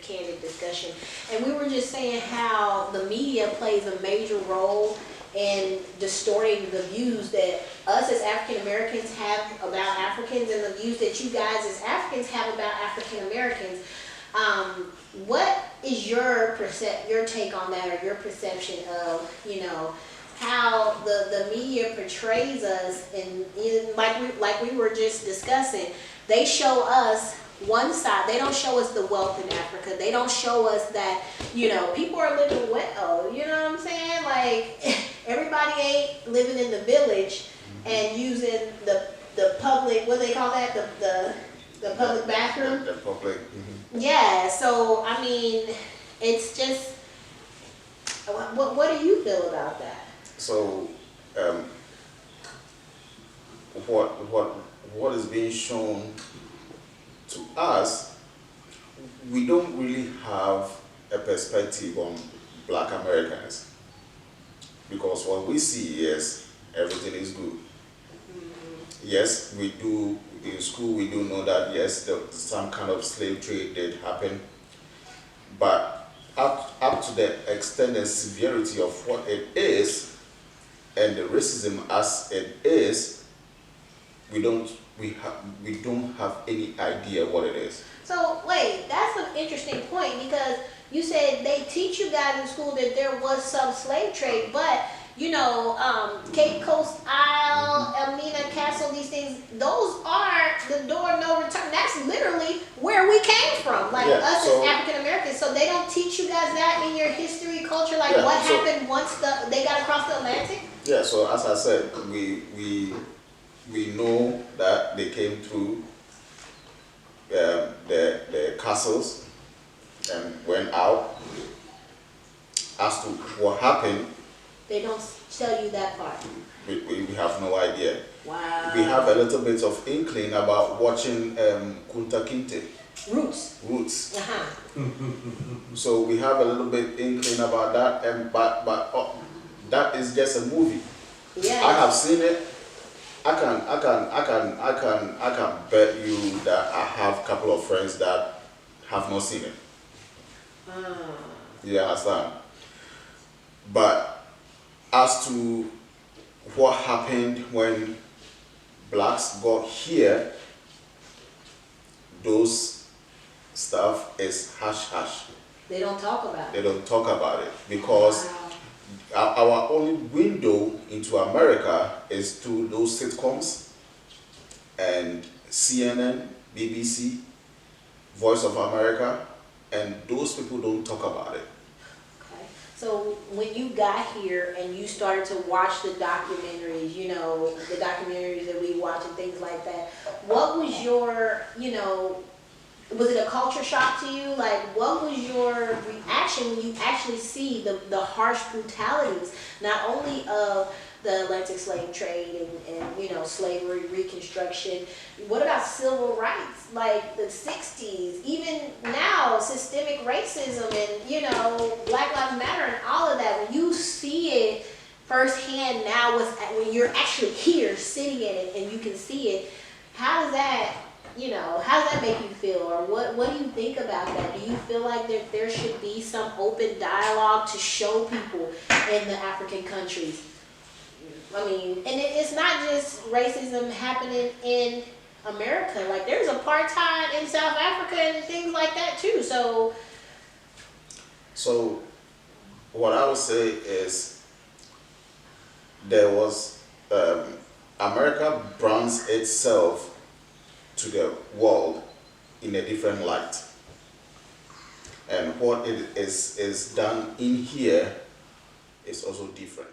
candid discussion. And we were just saying how the media plays a major role in distorting the views that us as African Americans have about Africans and the views that you guys as Africans have about African Americans. What is your take on that, or your perception of, you know, how the media portrays us, and like we were just discussing, they show us one side. They don't show us the wealth in Africa. They don't show us that, you know, people are living well. You know what I'm saying? Like, everybody ain't living in the village and using the public, what do they call that? The public bathroom? The public. Yeah, so I mean, it's just, what do you feel about that? So, what is being shown to us, we don't really have a perspective on Black Americans, because what we see is everything is good. Yes, we do, in school we do know that yes, some kind of slave trade did happen, but up to the extent and severity of what it is and the racism as it is, we don't have any idea what it is. So wait, that's an interesting point, because you said they teach you guys in school that there was some slave trade, but you know, Cape Coast Isle, Elmina Castle, these things, those are the door of no return. That's literally where we came from, like us as African Americans. So they don't teach you guys that in your history, culture, like what happened once they got across the Atlantic? Yeah, so as I said, we know that they came through the castles and went out. As to what happened, they don't tell you that part. We have no idea. Wow. We have a little bit of inkling about watching Kunta Kinte. Roots. So we have a little bit inkling about that, but that is just a movie. Yeah. I have seen it. I can bet you that I have a couple of friends that have not seen it. You understand? But as to what happened when blacks got here, those stuff is hush-hush. They don't talk about it. They don't talk about it because our only window into America is through those sitcoms and CNN, BBC, Voice of America, and those people don't talk about it. Okay. So when you got here and you started to watch the documentaries, you know, the documentaries that we watch and things like that, what was your, you know, was it a culture shock to you? Like, what was your reaction when you actually see the harsh brutalities, not only of the Atlantic slave trade and you know, slavery, Reconstruction? What about civil rights, like the 60s, even now, systemic racism and, you know, Black Lives Matter and all of that? When you see it firsthand now, when you're actually here, sitting in it, and you can see it, how does that, you know, how does that make you feel, or what do you think about that? Do you feel like there should be some open dialogue to show people in the African countries? I mean, and it's not just racism happening in America. Like, there's apartheid in South Africa and things like that too. So what I would say is there was America brands itself to the world in a different light, and what it is done in here is also different.